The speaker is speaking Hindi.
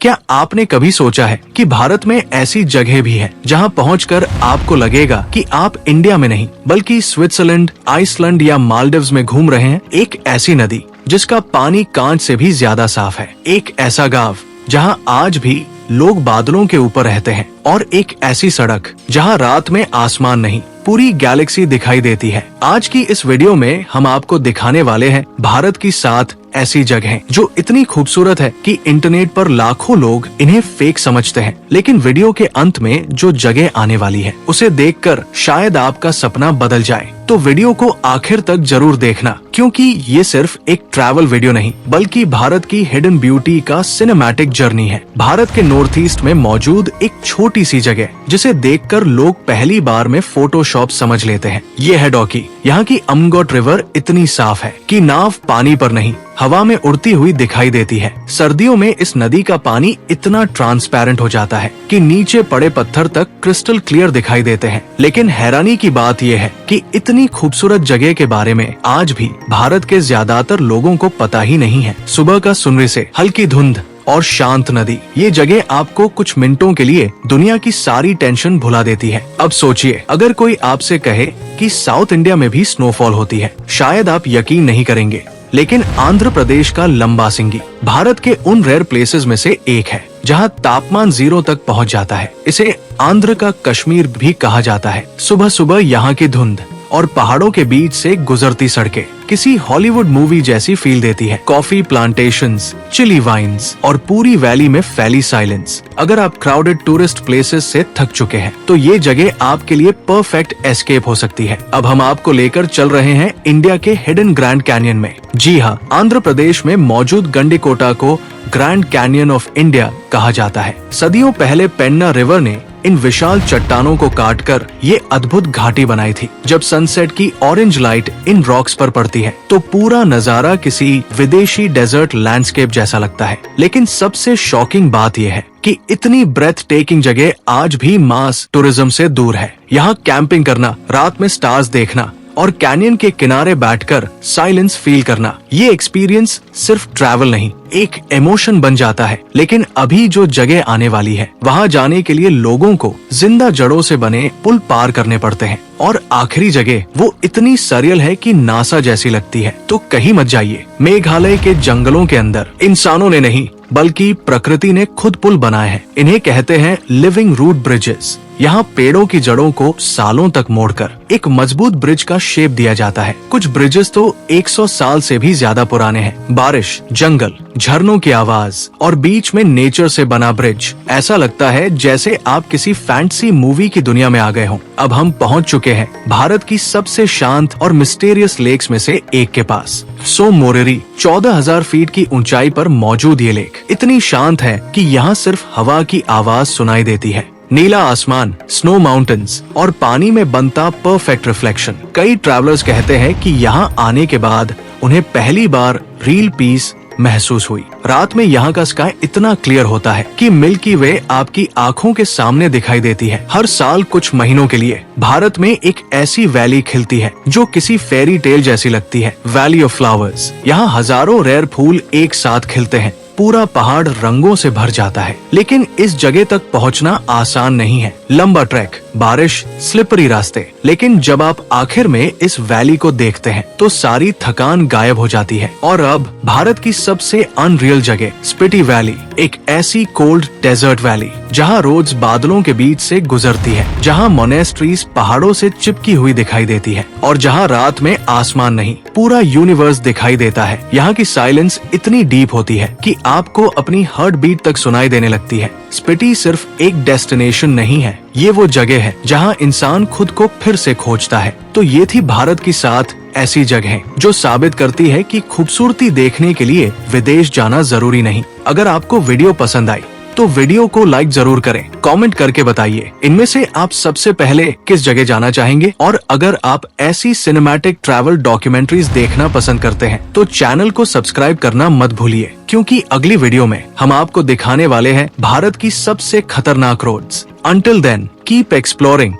क्या आपने कभी सोचा है कि भारत में ऐसी जगह भी है जहां पहुंचकर आपको लगेगा कि आप इंडिया में नहीं बल्कि स्विट्जरलैंड, आइसलैंड या मालदीव्स में घूम रहे हैं। एक ऐसी नदी जिसका पानी कांच से भी ज्यादा साफ है, एक ऐसा गांव जहां आज भी लोग बादलों के ऊपर रहते हैं, और एक ऐसी सड़क जहां रात में आसमान नहीं पूरी गैलेक्सी दिखाई देती है। आज की इस वीडियो में हम आपको दिखाने वाले हैं भारत की 7 ऐसी जगहें जो इतनी खूबसूरत है कि इंटरनेट पर लाखों लोग इन्हें फेक समझते हैं। लेकिन वीडियो के अंत में जो जगह आने वाली है उसे देखकर शायद आपका सपना बदल जाए। तो वीडियो को आखिर तक जरूर देखना, क्योंकि ये सिर्फ एक ट्रैवल वीडियो नहीं बल्कि भारत की हिडन ब्यूटी का सिनेमैटिक जर्नी है। भारत के नॉर्थ ईस्ट में मौजूद एक छोटी सी जगह जिसे देखकर लोग पहली बार में फोटोशॉप समझ लेते हैं। ये है डौकी। यहाँ की अमगोट रिवर इतनी साफ है कि नाव पानी पर नहीं हवा में उड़ती हुई दिखाई देती है। सर्दियों में इस नदी का पानी इतना ट्रांसपेरेंट हो जाता है कि नीचे पड़े पत्थर तक क्रिस्टल क्लियर दिखाई देते हैं। लेकिन हैरानी की बात यह है कि इतनी खूबसूरत जगह के बारे में आज भी भारत के ज्यादातर लोगों को पता ही नहीं है। सुबह का सुनने से हल्की धुंध और शांत नदी, ये जगह आपको कुछ मिनटों के लिए दुनिया की सारी टेंशन भुला देती है। अब सोचिए, अगर कोई आपसे कहे कि साउथ इंडिया में भी स्नोफॉल होती है, शायद आप यकीन नहीं करेंगे। लेकिन आंध्र प्रदेश का लंबासिंगी भारत के उन रेयर प्लेसेस में से एक है जहां तापमान 0 तक पहुंच जाता है। इसे आंध्र का कश्मीर भी कहा जाता है। सुबह सुबह यहाँ की धुंध और पहाड़ों के बीच से गुजरती सड़कें किसी हॉलीवुड मूवी जैसी फील देती है। कॉफी प्लांटेशंस, चिली वाइन्स और पूरी वैली में फैली साइलेंस। अगर आप क्राउडेड टूरिस्ट प्लेसेस से थक चुके हैं तो ये जगह आपके लिए परफेक्ट एस्केप हो सकती है। अब हम आपको लेकर चल रहे हैं इंडिया के हिडन ग्रैंड कैनियन में। जी हाँ, आंध्र प्रदेश में मौजूद गंडीकोटा को ग्रैंड कैनियन ऑफ इंडिया कहा जाता है। सदियों पहले पेन्ना रिवर ने इन विशाल चट्टानों को काटकर ये अद्भुत घाटी बनाई थी। जब सनसेट की ऑरेंज लाइट इन रॉक्स पर पड़ती है तो पूरा नजारा किसी विदेशी डेजर्ट लैंडस्केप जैसा लगता है। लेकिन सबसे शॉकिंग बात यह है कि इतनी ब्रेथ टेकिंग जगह आज भी मास टूरिज्म से दूर है। यहाँ कैंपिंग करना, रात में स्टार्स देखना और कैनियन के किनारे बैठकर साइलेंस फील करना, ये एक्सपीरियंस सिर्फ ट्रैवल नहीं, एक इमोशन बन जाता है। लेकिन अभी जो जगह आने वाली है वहाँ जाने के लिए लोगों को जिंदा जड़ों से बने पुल पार करने पड़ते हैं। और आखिरी जगह वो इतनी सरियल है कि नासा जैसी लगती है। तो कहीं मत जाइए। मेघालय के जंगलों के अंदर इंसानों ने नहीं बल्कि प्रकृति ने खुद पुल बनाए हैं। इन्हें कहते हैं लिविंग रूट ब्रिजेस। यहाँ पेड़ों की जड़ों को सालों तक मोड़कर एक मजबूत ब्रिज का शेप दिया जाता है। कुछ ब्रिजेस तो 100 साल से भी ज्यादा पुराने हैं। बारिश, जंगल, झरनों की आवाज और बीच में नेचर से बना ब्रिज, ऐसा लगता है जैसे आप किसी फैंटेसी मूवी की दुनिया में आ गए हों। अब हम पहुंच चुके हैं भारत की सबसे शांत और मिस्टीरियस लेक्स में से एक के पास। सोम मोरेरी 14,000 फीट की ऊंचाई पर मौजूद ये लेक इतनी शांत है कि यहाँ सिर्फ हवा की आवाज सुनाई देती है। नीला आसमान, स्नो माउंटेन्स और पानी में बनता परफेक्ट रिफ्लेक्शन। कई ट्रैवलर्स कहते हैं कि यहाँ आने के बाद उन्हें पहली बार रियल पीस महसूस हुई। रात में यहाँ का स्काई इतना क्लियर होता है कि मिल्की वे आपकी आंखों के सामने दिखाई देती है। हर साल कुछ महीनों के लिए भारत में एक ऐसी वैली खिलती है जो किसी फेरी टेल जैसी लगती है। Valley of flowers. यहाँ हजारों रेयर फूल एक साथ खिलते हैं। पूरा पहाड़ रंगों से भर जाता है। लेकिन इस जगह तक पहुंचना आसान नहीं है। लंबा ट्रैक, बारिश, स्लिपरी रास्ते। लेकिन जब आप आखिर में इस वैली को देखते हैं तो सारी थकान गायब हो जाती है। और अब भारत की सबसे अनरियल जगह स्पीति वैली, एक ऐसी कोल्ड डेजर्ट वैली जहां रोज बादलों के बीच से गुजरती है, जहां मोनेस्ट्रीज पहाड़ों से चिपकी हुई दिखाई देती है और जहां रात में आसमान नहीं पूरा यूनिवर्स दिखाई देता है। यहाँ की साइलेंस इतनी डीप होती है कि आपको अपनी हार्ट बीट तक सुनाई देने लगती है। स्पीति सिर्फ एक डेस्टिनेशन नहीं है, ये वो जगह है जहां इंसान खुद को फिर से खोजता है। तो ये थी भारत की 7 ऐसी जगहें जो साबित करती है कि खूबसूरती देखने के लिए विदेश जाना जरूरी नहीं। अगर आपको वीडियो पसंद आई तो वीडियो को लाइक जरूर करें। कमेंट करके बताइए इनमें से आप सबसे पहले किस जगह जाना चाहेंगे। और अगर आप ऐसी सिनेमैटिक ट्रैवल डॉक्यूमेंट्रीज देखना पसंद करते हैं तो चैनल को सब्सक्राइब करना मत भूलिए, क्योंकि अगली वीडियो में हम आपको दिखाने वाले हैं भारत की सबसे खतरनाक roads. Until then, keep exploring